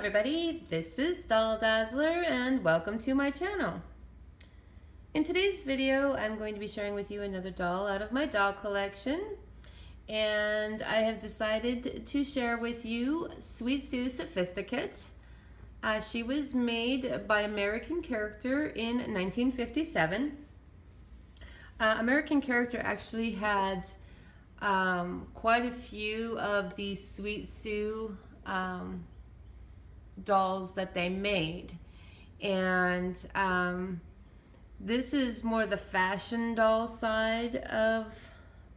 everybody, this is Doll Dazzler and welcome to my channel. In today's video I'm going to be sharing with you another doll out of my doll collection, and I have decided to share with you Sweet Sue Sophisticate. She was made by American Character in 1957. American Character actually had quite a few of these Sweet Sue dolls that they made, and this is more the fashion doll side of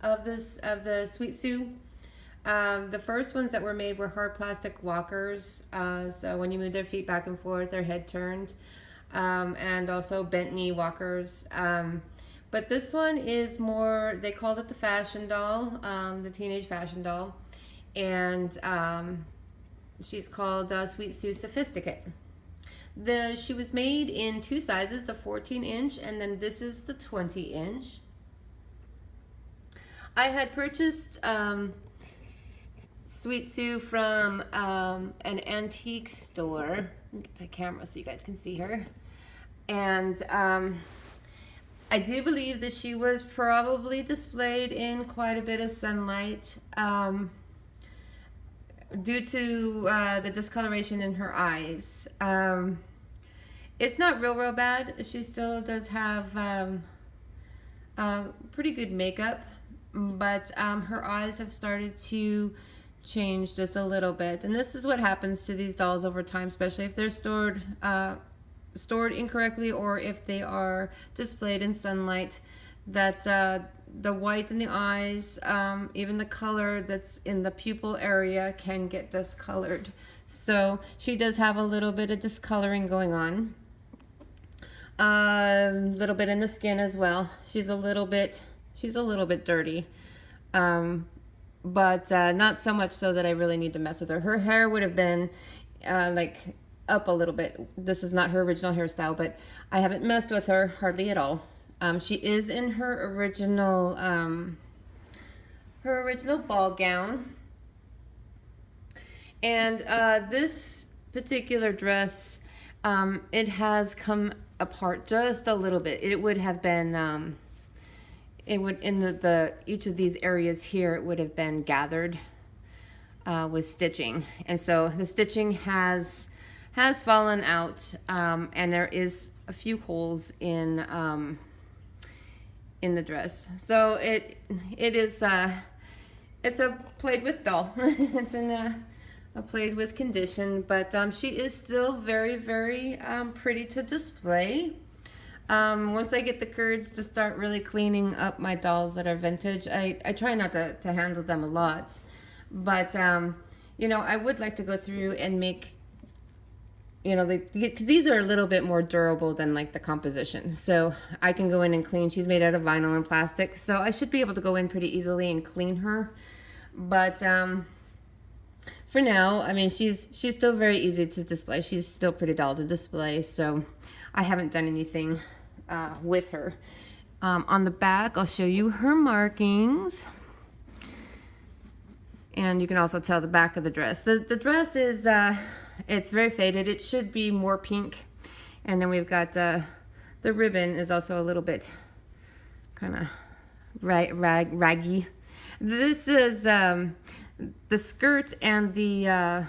the Sweet Sue. The first ones that were made were hard plastic walkers, so when you move their feet back and forth, their head turned, and also bent knee walkers. But this one is more, they called it the fashion doll, the teenage fashion doll, and she's called Sweet Sue Sophisticate. She was made in two sizes, the 14-inch, and then this is the 20-inch. I had purchased Sweet Sue from an antique store. Get the camera so you guys can see her. And I do believe that she was probably displayed in quite a bit of sunlight due to the discoloration in her eyes. It's not real bad. She still does have pretty good makeup, but her eyes have started to change just a little bit. And this is what happens to these dolls over time, especially if they're stored incorrectly, or if they are displayed in sunlight, that the white in the eyes, even the color that's in the pupil area can get discolored. So she does have a little bit of discoloring going on. A little bit in the skin as well. She's a little bit dirty. But not so much so that I really need to mess with her. Her hair would have been like up a little bit. This is not her original hairstyle, but I haven't messed with her hardly at all. She is in her original ball gown, and this particular dress, it has come apart just a little bit. It would have been it would, in each of these areas here, it would have been gathered with stitching, and so the stitching has fallen out, and there is a few holes in the dress. So it's a played with doll. It's in a played with condition, but she is still very pretty to display. Once I get the courage to start really cleaning up my dolls that are vintage, I try not to handle them a lot, but you know, I would like to go through and make, you know, these are a little bit more durable than like the composition, so I can go in and clean. She's made out of vinyl and plastic, so I should be able to go in pretty easily and clean her. But for now, I mean, she's still very easy to display. She's still pretty dull to display, so I haven't done anything with her. On the back, I'll show you her markings, and you can also tell the back of the dress. The dress is it's very faded. It should be more pink. And then we've got the ribbon is also a little bit kind of raggy. This is the skirt and the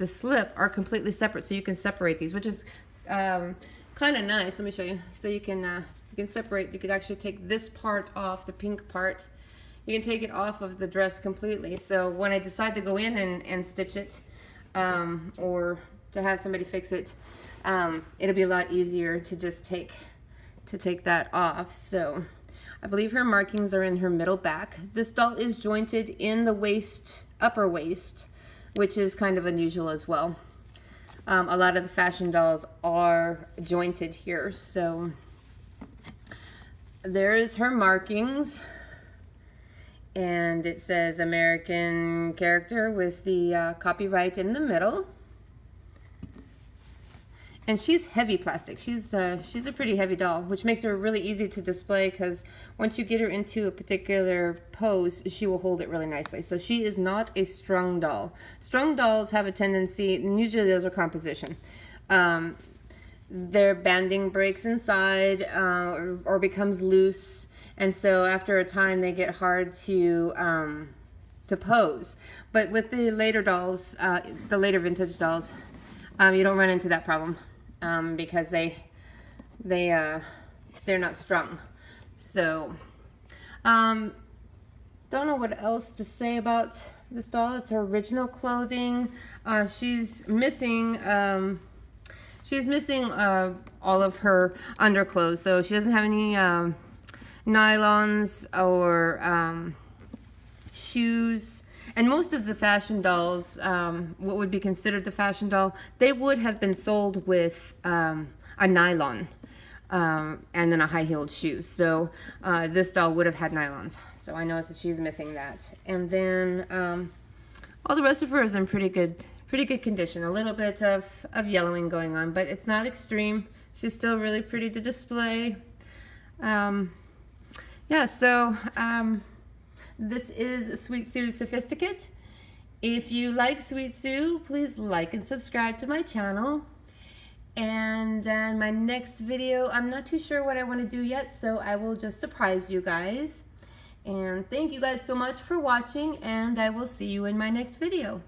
slip are completely separate, so you can separate these, which is kind of nice. Let me show you. So you can separate. You could actually take this part off, the pink part. You can take it off of the dress completely. So when I decide to go in and stitch it, or to have somebody fix it, it'll be a lot easier to just take that off. So I believe her markings are in her middle back. This doll is jointed in the waist, upper waist, which is kind of unusual as well. A lot of the fashion dolls are jointed here. So there is her markings. And it says American Character with the copyright in the middle. And she's heavy plastic. She's a pretty heavy doll, which makes her really easy to display because once you get her into a particular pose, she will hold it really nicely. So she is not a strung doll. Strung dolls have a tendency, and usually those are composition. Their banding breaks inside or becomes loose, and so after a time they get hard to pose. But with the later dolls, the later vintage dolls, you don't run into that problem because they're not strung. So don't know what else to say about this doll. It's her original clothing. She's missing all of her underclothes, so she doesn't have any nylons or shoes. And most of the fashion dolls, what would be considered the fashion doll, they would have been sold with a nylon and then a high-heeled shoe. So this doll would have had nylons. So I noticed that she's missing that. And then all the rest of her is in pretty good condition. A little bit of yellowing going on, but it's not extreme. She's still really pretty to display. Yeah, so this is Sweet Sue Sophisticate. If you like Sweet Sue, please like and subscribe to my channel. And then my next video, I'm not too sure what I want to do yet, so I will just surprise you guys. And thank you guys so much for watching, and I will see you in my next video.